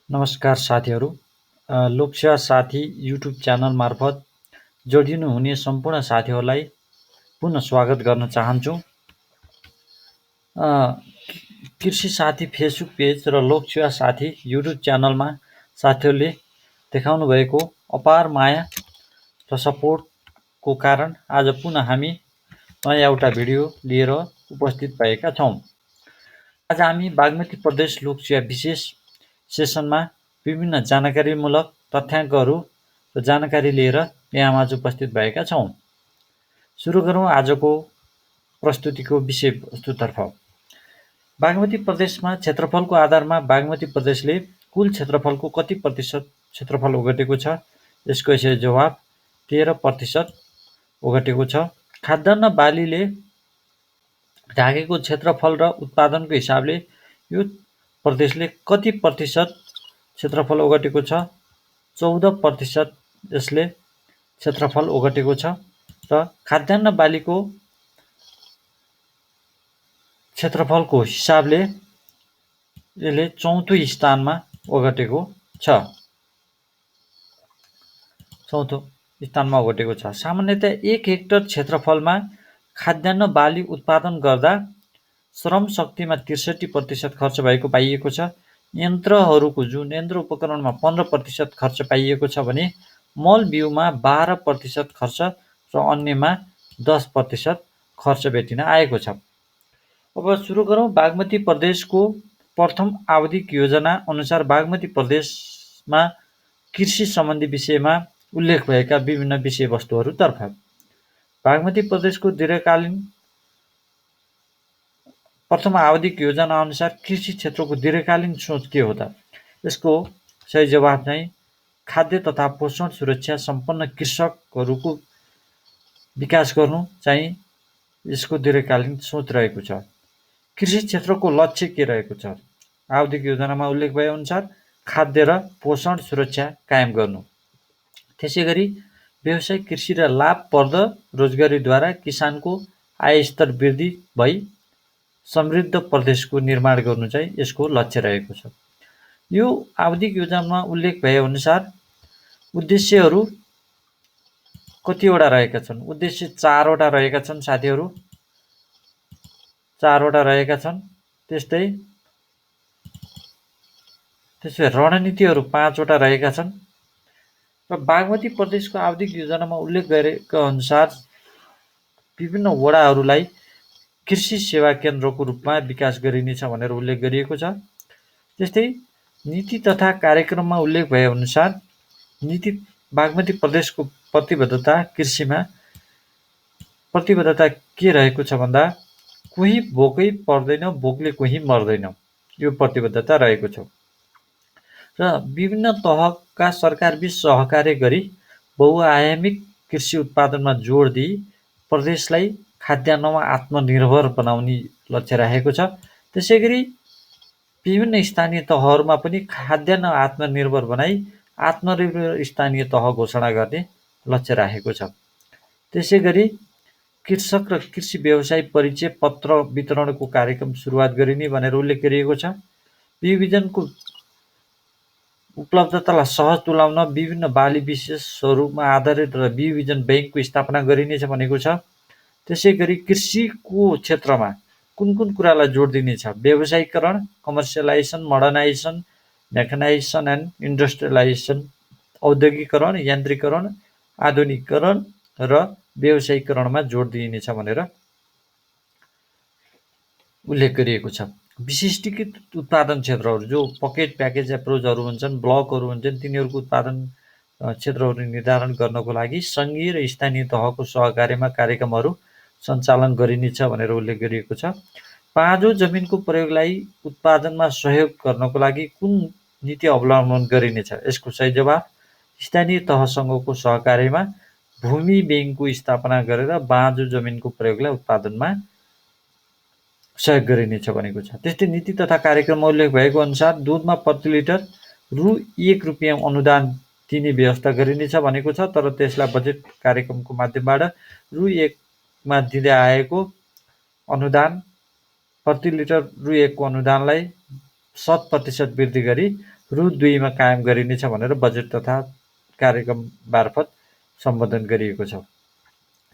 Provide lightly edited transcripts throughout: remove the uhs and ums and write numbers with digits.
नमस्कार साथीहरू। लोकसेवा साथी युट्युब च्यानल मार्फत जोडिनुहुने सम्पूर्ण साथीहरूलाई पुनः स्वागत गर्न चाहन्छु। कृषि साथी फेसबुक पेज र लोकसेवा साथी युट्युब च्यानलमा साथीहरूले देखाउनु भएको अपार माया र सपोर्टको कारण आज पुनः हामी नयाँ एउटा भिडियो लिएर उपस्थित भएका छौँ। आज हामी बागमती प्रदेश लोकसेवा विशेष सेसनमा विभिन्न जानकारीमूलक तथ्याङ्कहरू र जानकारी लिएर यहाँमाझ उपस्थित भएका छौँ। सुरु गरौँ आजको प्रस्तुतिको विषयवस्तुतर्फ। बागमती प्रदेशमा क्षेत्रफलको आधारमा बागमती प्रदेशले कुल क्षेत्रफलको कति प्रतिशत क्षेत्रफल ओगटेको छ? यसको सही जवाफ 13% ओगटेको छ। खाद्यान्न बालीले ढाकेको क्षेत्रफल र उत्पादनको हिसाबले यो प्रदेशले कति प्रतिशत क्षेत्रफल ओगटेको छ? 14% यसले क्षेत्रफल ओगटेको छ र खाद्यान्न बालीको क्षेत्रफलको हिसाबले यसले चौथो स्थानमा ओगटेको छ। सामान्यतया 1 हेक्टर क्षेत्रफलमा खाद्यान्न बाली उत्पादन गर्दा श्रम शक्तिमा 63% खर्च भएको पाइएको छ। यन्त्रहरूको यन्त्र उपकरणमा 15% खर्च पाइएको छ भने मल बिउमा 12% खर्च र अन्यमा 10% खर्च भेटिन आएको छ। अब सुरु गरौँ बागमती प्रदेशको प्रथम आवधिक योजना अनुसार बागमती प्रदेशमा कृषि सम्बन्धी विषयमा उल्लेख भएका विभिन्न विषयवस्तुहरूतर्फ। बागमती प्रदेशको दीर्घकालीन प्रथम आवधिक योजना अनुसार कृषि क्षेत्रको दीर्घकालीन सोच के हो त? यसको सही जवाफ चाहिँ खाद्य तथा पोषण सुरक्षा सम्पन्न कृषकहरूको विकास गर्नु चाहिँ यसको दीर्घकालीन सोच रहेको छ। कृषि क्षेत्रको लक्ष्य के रहेको छ? आवधिक योजनामा उल्लेख भए अनुसार खाद्य र पोषण सुरक्षा कायम गर्नु। त्यसैगरी व्यावसायिक कृषि र लाभप्रद रोजगारीद्वारा किसानको आय स्तर वृद्धि भई समृद्ध प्रदेशको निर्माण गर्नु चाहिँ यसको लक्ष्य रहेको छ। यो आवधिक योजनामा उल्लेख भए अनुसार उद्देश्यहरू कतिवटा रहेका छन्? उद्देश्य 4 वटा रहेका छन् साथीहरू, 4 वटा रहेका छन्। त्यसै रणनीतिहरू 5 वटा रहेका छन् र बागमती प्रदेशको आवधिक योजनामा उल्लेख गरेका अनुसार विभिन्न वडाहरूलाई कृषि सेवा केन्द्रको रूपमा विकास गरिनेछ भनेर उल्लेख गरिएको छ। त्यस्तै नीति तथा कार्यक्रममा उल्लेख भए अनुसार नीति बागमती प्रदेशको प्रतिबद्धता कृषिमा प्रतिबद्धता के रहेको छ भन्दा कोही भोकै पर्दैन, भोकले कोही मर्दैन, यो प्रतिबद्धता रहेको छ। र विभिन्न तहका सरकारबीच सहकार्य गरी बहुआयामिक कृषि उत्पादनमा जोड दिई प्रदेशलाई खाद्यान्नमा आत्मनिर्भर बनाउने लक्ष्य राखेको छ। त्यसैगरी विभिन्न स्थानीय तहहरूमा पनि खाद्यान्न आत्मनिर्भर बनाई आत्मनिर्भर स्थानीय तह घोषणा गर्ने लक्ष्य राखेको छ। त्यसैगरी कृषक र कृषि व्यवसाय परिचय पत्र वितरणको कार्यक्रम सुरुवात गरिने भनेर उल्लेख गरिएको छ। बिउ बिजनको उपलब्धतालाई सहज तुल्याउन विभिन्न बाली विशेषहरूमा आधारित र बिउ बिजन बैङ्कको स्थापना गरिनेछ भनेको छ। त्यसैगरी कृषिको क्षेत्रमा कुन कुन कुरालाई जोड दिनेछ? व्यवसायीकरण, commercialisation, modernisation, mechanisation and industrialisation, औद्योगिकरण, यान्त्रिकरण, आधुनिकीकरण र व्यवसायीकरणमा जोड दिइनेछ भनेर उल्लेख गरिएको छ। विशिष्टीकृत उत्पादन क्षेत्रहरू जो पकेट प्याकेज एप्रोचहरू हुन्छन्, ब्लकहरू हुन्छन्, तिनीहरूको उत्पादन क्षेत्रहरू निर्धारण गर्नको लागि सङ्घीय र स्थानीय तहको सहकार्यमा कार्यक्रमहरू सञ्चालन गरिनेछ भनेर उल्लेख गरिएको छ। पाँजो जमिनको प्रयोगलाई उत्पादनमा सहयोग गर्नको लागि कुन नीति अवलम्बन गरिनेछ? यसको सही जवाफ स्थानीय तहसँगको सहकार्यमा भूमि बैङ्कको स्थापना गरेर बाँझो जमिनको प्रयोगलाई उत्पादनमा सहयोग गरिनेछ भनेको छ। त्यस्तै नीति तथा कार्यक्रममा उल्लेख भएको अनुसार दुधमा प्रति लिटर ₹1 अनुदान दिने व्यवस्था गरिनेछ भनेको छ। तर त्यसलाई बजेट कार्यक्रमको माध्यमबाट ₹1 मा दिँदै आएको अनुदान प्रति लिटर ₹1 को अनुदानलाई 100% वृद्धि गरी रु 2 मा कायम गरिनेछ भनेर बजेट तथा कार्यक्रम मार्फत सम्बोधन गरिएको छ।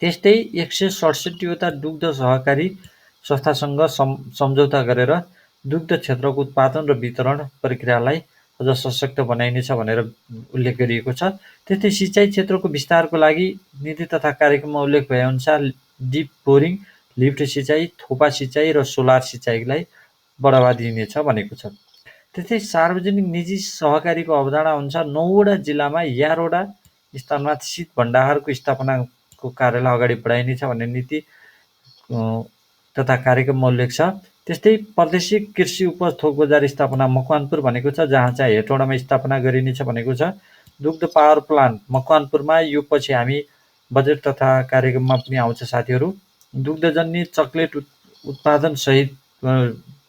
त्यस्तै 167 वटा दुग्ध सहकारी संस्थासँग सम्झौता गरेर दुग्ध क्षेत्रको उत्पादन र वितरण प्रक्रियालाई अझ सशक्त बनाइनेछ भनेर उल्लेख गरिएको छ। त्यस्तै सिँचाइ क्षेत्रको विस्तारको लागि नीति तथा कार्यक्रममा उल्लेख भएअनुसार डिप बोरिङ, लिफ्ट सिँचाइ, थोपा सिँचाइ र सोलर सिँचाइलाई बढावा दिइनेछ भनेको छ। त्यस्तै सार्वजनिक निजी सहकारीको अवधारणा अनुसार 9 वटा जिल्लामा 11 वटा स्थानमा शीत भण्डारको स्थापनाको कार्यलाई अगाडि बढाइनेछ भन्ने नीति तथा कार्यक्रममा उल्लेख छ। त्यस्तै प्रादेशिक कृषि उपज थोक बजार स्थापना मकवानपुर भनेको छ, जहाँ चाहिँ हेटौडामा स्थापना गरिनेछ भनेको छ। दुग्ध पावर प्लान्ट मकवानपुरमा, यो पछि हामी बजेट तथा कार्यक्रममा पनि आउँछ साथीहरू। दुग्धजन्य चकलेट उत्पादन सहित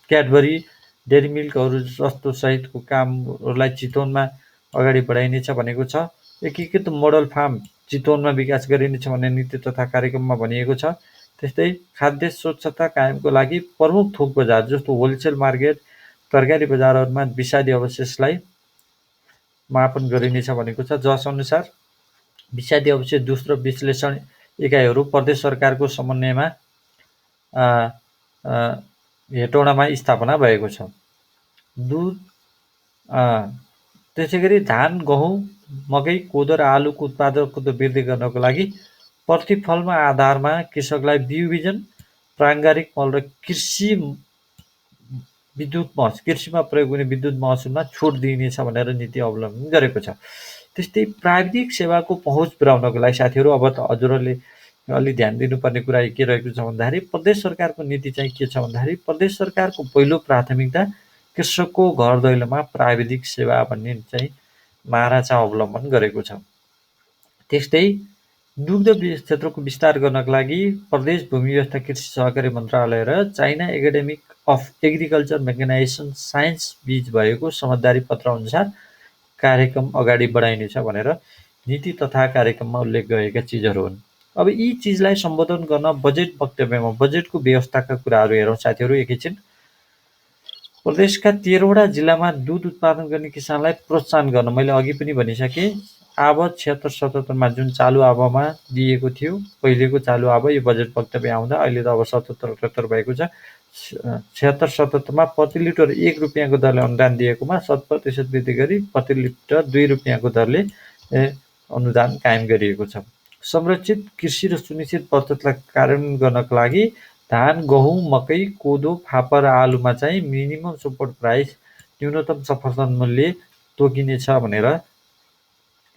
क्याडबरी, डेरी मिल्कहरू जस्तो सहितको कामहरूलाई चितवनमा अगाडि बढाइनेछ भनेको छ। एकीकृत मोडल फार्म चितवनमा विकास गरिनेछ भन्ने नीति तथा कार्यक्रममा भनिएको छ। त्यस्तै खाद्य स्वच्छता कायमको लागि प्रमुख थोक बजार जस्तो होलसेल मार्केट, तरकारी बजारहरूमा विषादी अवशेषलाई मापन गरिनेछ भनेको छ, जस अनुसार विषादी अवशेष दोस्रो विश्लेषण एकाइहरू प्रदेश सरकारको समन्वयमा हेटौडामा स्थापना भएको छ। त्यसै गरी धान, गहुँ, मकै, कोदो र आलुको उत्पादकत्व वृद्धि गर्नको लागि प्रतिफलमा आधारमा कृषकलाई बिउ बिजन, प्राङ्गारिक मल र कृषिमा प्रयोग हुने विद्युत महसुलमा छुट दिइनेछ भनेर नीति अवलम्बन गरेको छ। त्यस्तै प्राविधिक सेवाको पहुँच पुर्याउनको लागि साथीहरू अब त हजुरहरूले अलि ध्यान दिनुपर्ने कुरा के रहेको छ भन्दाखेरि प्रदेश सरकारको नीति चाहिँ के छ भन्दाखेरि प्रदेश सरकारको पहिलो प्राथमिकता कृषकको घर दैलोमा प्राविधिक सेवा भन्ने चाहिँ नारा चाहिँ अवलम्बन गरेको छ। त्यस्तै दुग्ध क्षेत्रको विस्तार गर्नका लागि प्रदेश भूमि व्यवस्था कृषि सहकारी मन्त्रालय र China academic of agriculture mechanisation science बीच भएको समझदारी पत्र अनुसार कार्यक्रम अगाडि बढाइनेछ भनेर नीति तथा कार्यक्रममा उल्लेख गरेका चिजहरू हुन्। अब यी चिजलाई सम्बोधन गर्न बजेट वक्तव्यमा बजेटको व्यवस्थाका कुराहरू हेरौँ साथीहरू एकैछिन। प्रदेशका 13 वटा जिल्लामा दुध उत्पादन गर्ने किसानलाई प्रोत्साहन गर्न मैले अघि पनि भनिसकेँ। आब 76-77मा जुन चालु आबमा दिएको थियो, पहिलेको चालु आब यो बजेट वक्तव्य आउँदा अहिले त अब 77-78 भएको छ। 76-77मा प्रति लिटर 1 रुपियाँको दरले अनुदान दिएकोमा 7% वृद्धि गरी प्रति लिटर 2 रुपियाँको दरले अनुदान कायम गरिएको छ। संरक्षित कृषि र सुनिश्चित बचतलाई कार्यान्वयन गर्नका लागि धान, गहुँ, मकै, कोदो, फापर र आलुमा चाहिँ मिनिमम सपोर्ट प्राइस न्यूनतम समर्थन मूल्य तोकिनेछ भनेर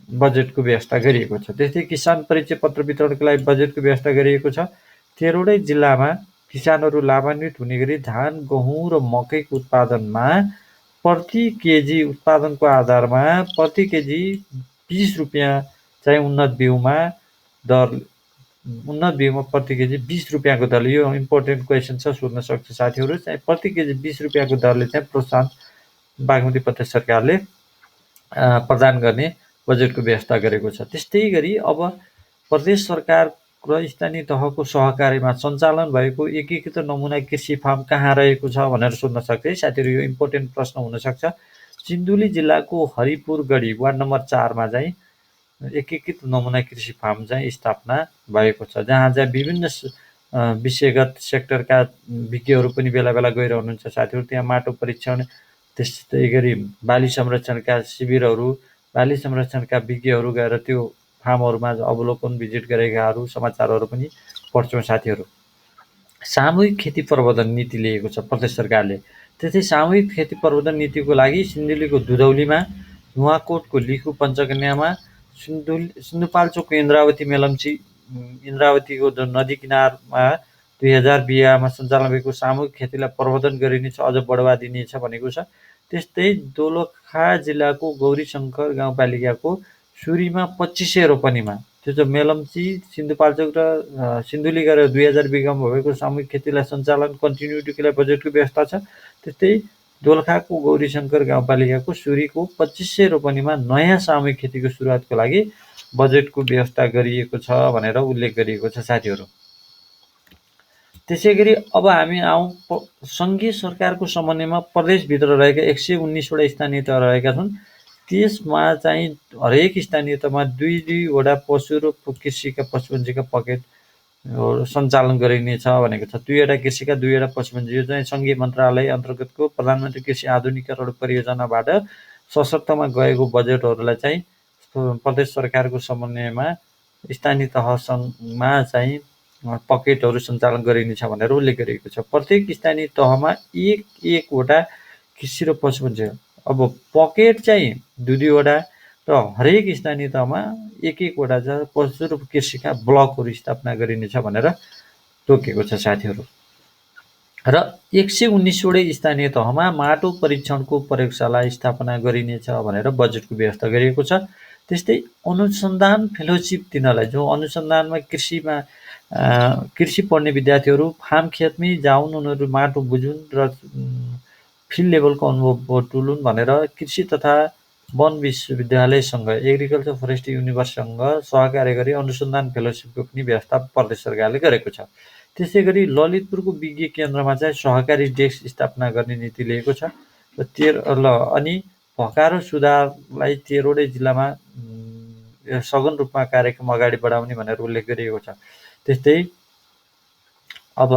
बजेटको व्यवस्था गरिएको छ। त्यस्तै किसान परिचय पत्र वितरणको लागि बजेटको व्यवस्था गरिएको छ। 13 वटै जिल्लामा किसानहरू लाभान्वित हुने गरी धान, गहुँ र मकैको उत्पादनमा प्रति केजी उत्पादनको आधारमा प्रति केजी 20 रुपियाँ चाहिँ उन्नत बिउमा प्रति केजी 20 रुपियाँको दरले, यो इम्पोर्टेन्ट क्वेसन छ, सोध्न सक्छ साथीहरू, चाहिँ प्रति केजी 20 रुपियाँको दरले चाहिँ प्रोत्साहन बागमती प्रदेश सरकारले प्रदान गर्ने बजेटको व्यवस्था गरेको छ। त्यस्तै गरी अब प्रदेश सरकार र स्थानीय तहको सहकारीमा सञ्चालन भएको एकीकृत नमुना कृषि फार्म कहाँ रहेको छ भनेर सोध्न सक्छ है साथीहरू, यो इम्पोर्टेन्ट प्रश्न हुनसक्छ। सिन्धुली जिल्लाको हरिपुरगढी वार्ड नम्बर 4मा चाहिँ एकीकृत नमुना कृषि फार्म चाहिँ स्थापना भएको छ, जहाँ चाहिँ विभिन्न विषयगत सेक्टरका विज्ञहरू पनि बेला बेला गइरहनुहुन्छ साथीहरू। त्यहाँ माटो परीक्षण, त्यस्तै गरी बाली संरक्षणका शिविरहरू, बाली संरक्षणका विज्ञहरू गएर त्यो फार्महरूमा अवलोकन भिजिट गरेकाहरू समाचारहरू पनि पढ्छौँ साथीहरू। सामूहिक खेती प्रवर्धन नीति लिएको छ प्रदेश सरकारले। त्यस्तै सामूहिक खेती प्रवर्धन नीतिको लागि सिन्धुलीको दुधौलीमा, नुवाकोटको लिखु पञ्चकन्यामा, सिन्धुपाल्चोकको इन्द्रावतीको नदी किनारमा 2020मा सञ्चालन भएको सामूहिक खेतीलाई प्रवर्धन गरिनेछ, अझ बढावा दिनेछ भनेको छ। त्यस्तै दोलखा जिल्लाको गौरीशङ्कर गाउँपालिकाको सुरीमा 2500 रोपनीमा, त्यो चाहिँ मेलम्ची, सिन्धुपाल्चोक र सिन्धुली गरेर 2020मा भएको सामूहिक खेतीलाई सञ्चालन कन्टिन्युटीको लागि बजेटको व्यवस्था छ। त्यस्तै दोलखाको गौरीशङ्कर गाउँपालिकाको सुरीको 2500 रोपनीमा नयाँ सामूहिक खेतीको सुरुवातको लागि बजेटको व्यवस्था गरिएको छ भनेर उल्लेख गरिएको छ साथीहरू। त्यसैगरी अब हामी आउँ सङ्घीय सरकारको समन्वयमा प्रदेशभित्र रहेका 119 वटा स्थानीय तह रहेका छन्। त्यसमा चाहिँ हरेक स्थानीय तहमा 2-2 वटा पशु र कृषिका पशुपन्छीका पकेट सञ्चालन गरिनेछ भनेको छ। 2वटा कृषिका 2वटा पशुपन्छी यो चाहिँ सङ्घीय मन्त्रालय अन्तर्गतको प्रधानमन्त्री कृषि आधुनिकीकरण परियोजनाबाट सशक्तमा गएको बजेटहरूलाई चाहिँ प्रदेश सरकारको समन्वयमा स्थानीय तहमा चाहिँ पकेटहरू सञ्चालन गरिनेछ भनेर उल्लेख गरिएको छ। प्रत्येक स्थानीय तहमा एक वटा कृषि र पशुपन्छी, अब पकेट चाहिँ 2-2 वटा र हरेक स्थानीय तहमा एक वटा छ पशु र कृषिका ब्लकहरू स्थापना गरिनेछ भनेर तोकेको छ साथीहरू। र 119 वटै स्थानीय तहमा माटो परीक्षणको प्रयोगशाला स्थापना गरिनेछ भनेर बजेटको व्यवस्था गरिएको छ। त्यस्तै अनुसन्धान फेलोसिप दिनलाई, जो अनुसन्धानमा कृषि पढ्ने विद्यार्थीहरू फार्म खेतमै जाउन्, उनीहरू माटो बुझुन् र फिल्ड लेभलको अनुभव बटुलुन् भनेर कृषि तथा वन विश्वविद्यालयसँग एग्रिकल्चर फरेस्ट्री युनिभर्ससँग सहकार्य गरी अनुसन्धान फेलोसिपको पनि व्यवस्था प्रदेश सरकारले गरेको छ। त्यसै गरी ललितपुरको विज्ञ केन्द्रमा चाहिँ सहकारी डेस्क स्थापना गर्ने नीति लिएको छ। अनि भकारो सुधारलाई 13वटै जिल्लामा सघन रूपमा कार्यक्रम अगाडि बढाउने भनेर उल्लेख गरिएको छ। त्यस्तै अब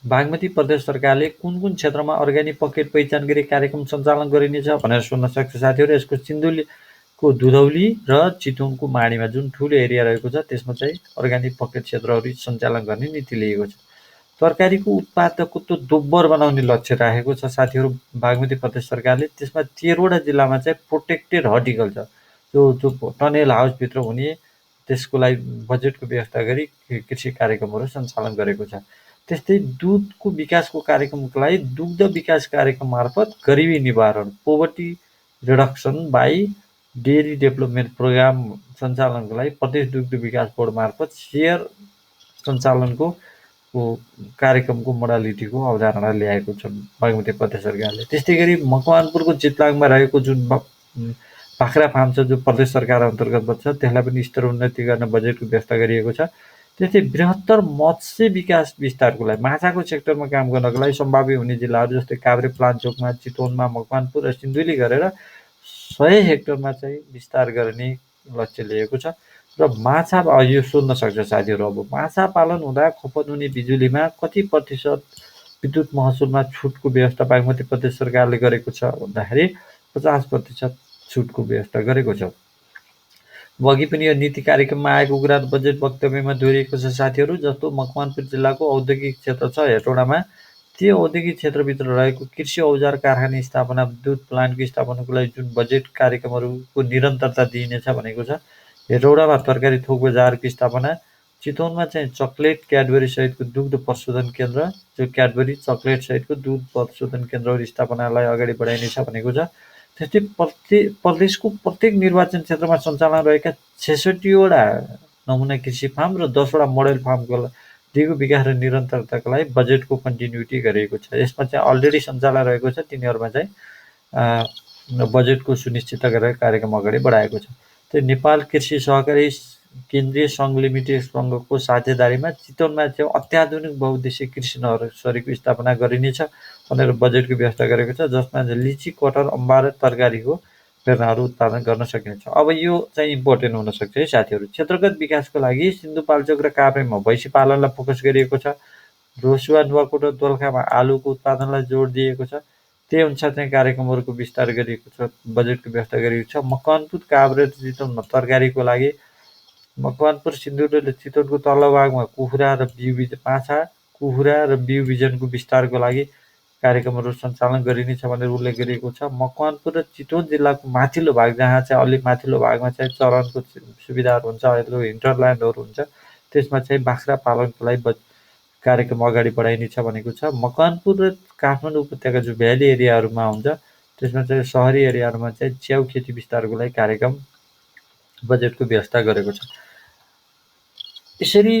बागमती प्रदेश सरकारले कुन क्षेत्रमा अर्ग्यानिक पकेट पहिचान गरी कार्यक्रम सञ्चालन गरिनेछ भनेर सोध्न सक्छ साथीहरू। यसको सिन्धुलीको दुधौली र चितवनको माडीमा जुन ठुलो एरिया रहेको छ त्यसमा चाहिँ अर्ग्यानिक पकेट क्षेत्रहरू सञ्चालन गर्ने नीति लिएको छ। तरकारीको उत्पादकत्व दोब्बर बनाउने लक्ष्य राखेको छ साथीहरू बागमती प्रदेश सरकारले। त्यसमा 13वटा जिल्लामा चाहिँ प्रोटेक्टेड हर्टिकल्चर जो टनेल हाउसभित्र हुने त्यसको लागि बजेटको व्यवस्था गरी कृषि कार्यक्रमहरू सञ्चालन गरेको छ। त्यस्तै दुधको विकासको कार्यक्रमको लागि दुग्ध विकास कार्यक्रम मार्फत गरिबी निवारण poverty reduction by dairy development program सञ्चालनको लागि प्रदेश दुग्ध विकास बोर्ड मार्फत सेयर सञ्चालनको कार्यक्रमको मोडालिटीको अवधारणा ल्याएको छ बागमती प्रदेश सरकारले। त्यस्तै गरी मकवानपुरको चितलाङमा रहेको जुन बाख्रा फार्म छ जो प्रदेश सरकार अन्तर्गत छ त्यसलाई पनि स्तर उन्नति गर्न बजेटको व्यवस्था गरिएको छ। त्यस्तै बृहत्तर मत्स्य विकास विस्तारको लागि माछाको सेक्टरमा काम गर्नको लागि सम्भाव्य हुने जिल्लाहरू जस्तै काभ्रे, प्लान्चोकमा, चितवनमा, मकवानपुर र सिन्धुली गरेर 100 हेक्टरमा चाहिँ विस्तार गर्ने लक्ष्य लिएको छ। र माछा यो सोध्न सक्छ साथीहरू, अब माछा पालन हुँदा खपत हुने बिजुलीमा कति प्रतिशत विद्युत महसुलमा छुटको व्यवस्था बागमती प्रदेश सरकारले गरेको छ भन्दाखेरि 50% छुटको व्यवस्था गरेको छ। अघि पनि यो नीति कार्यक्रममा आएको कुरा बजेट वक्तव्यमा दोहोरिएको छ साथीहरू। जस्तो मकवानपुर जिल्लाको औद्योगिक क्षेत्र छ हेटौडामा, त्यो औद्योगिक क्षेत्रभित्र रहेको कृषि औजार कारखाना स्थापना, दुध प्लान्टको स्थापनाको लागि जुन बजेट कार्यक्रमहरूको निरन्तरता दिइनेछ भनेको छ। हेटौडामा तरकारी थोक बजारको स्थापना, चितवनमा चाहिँ चकलेट क्याडबरी सहितको दुग्ध प्रशोधन केन्द्र, जो क्याडबरी चकलेट सहितको दुध प्रशोधन केन्द्रहरू स्थापनालाई अगाडि बढाइनेछ भनेको छ। त्यस्तै प्रदेशको प्रत्येक निर्वाचन क्षेत्रमा सञ्चालन रहेका 66वटा नमुना कृषि फार्म र 10वटा मोडेल फार्मको दिगो विकास र निरन्तरताको लागि बजेटको कन्टिन्युटी गरिएको छ। यसमा चाहिँ अलरेडी सञ्चालन रहेको छ, तिनीहरूमा चाहिँ बजेटको सुनिश्चित गरेर कार्यक्रम अगाडि बढाएको छ। त्यो नेपाल कृषि सहकारी केन्द्रीय सङ्घ लिमिटेड सङ्घको साझेदारीमा चितवनमा चाहिँ अत्याधुनिक बहुद्देश्यीय कृषि नर्सरीको स्थापना गरिनेछ भनेर बजेटको व्यवस्था गरेको छ, जसमा लिची, कटहर, अम्बा र तरकारीको प्रेरणाहरू उत्पादन गर्न सकिनेछ। अब यो चाहिँ इम्पोर्टेन्ट हुनसक्छ है साथीहरू। क्षेत्रगत विकासको लागि सिन्धुपाल्चोक र काभ्रेमा भैँसी पालनलाई फोकस गरिएको छ। रोसुवा, नुवाकोट र दोलखामा आलुको उत्पादनलाई जोड दिएको छ। त्यही अनुसार चाहिँ कार्यक्रमहरूको विस्तार गरिएको छ, बजेटको व्यवस्था गरिएको छ। मकवानपुर, काभ्रे र चितवनमा तरकारीको लागि, मकवानपुर, सिन्धुली र चितवनको तल्लो भागमा कुखुरा र बिउ बिजनको विस्तारको लागि कार्यक्रमहरू सञ्चालन गरिनेछ भनेर उल्लेख गरिएको छ। मकवानपुर र चितवन जिल्लाको माथिल्लो भाग, जहाँ चाहिँ अलिक माथिल्लो भागमा चाहिँ चरनको सुविधाहरू हुन्छ, हिन्टरल्यान्डहरू हुन्छ, त्यसमा चाहिँ बाख्रा पालनको लागि कार्यक्रम अगाडि बढाइनेछ भनेको छ। मकवानपुर र काठमाडौँ उपत्यका जो भ्याली एरियाहरूमा हुन्छ त्यसमा चाहिँ सहरी एरियाहरूमा चाहिँ च्याउ खेती विस्तारको लागि कार्यक्रम बजेटको व्यवस्था गरेको छ। यसरी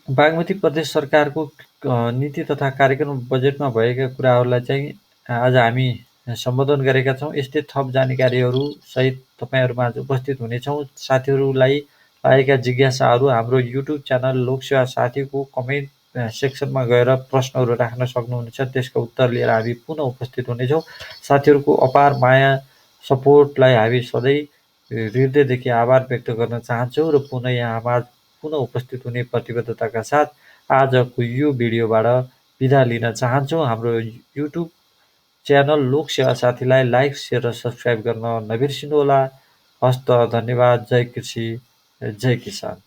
बागमती प्रदेश सरकारको नीति तथा कार्यक्रम बजेटमा भएका कुराहरूलाई चाहिँ आज हामी सम्बोधन गरेका छौँ। यस्तै थप जानकारीहरू सहित तपाईँहरूमा आज उपस्थित हुनेछौँ। साथीहरूलाई लागेका जिज्ञासाहरू हाम्रो युट्युब च्यानल लोकसेवा साथीको कमेन्ट सेक्सनमा गएर प्रश्नहरू राख्न सक्नुहुनेछ। त्यसको उत्तर लिएर हामी पुनः उपस्थित हुनेछौँ। साथीहरूको अपार माया सपोर्टलाई हामी सधैँ हृदयदेखि आभार व्यक्त गर्न चाहन्छौँ र पुनः यहाँ पुनः उपस्थित हुने प्रतिबद्धताका साथ आजको यो भिडियोबाट बिदा लिन चाहन्छौँ। हाम्रो युट्युब च्यानल लोकसेवा साथीलाई लाइक, सेयर र सब्सक्राइब गर्न नबिर्सिनुहोला। हस्त, धन्यवाद। जय कृषि, जय किसान।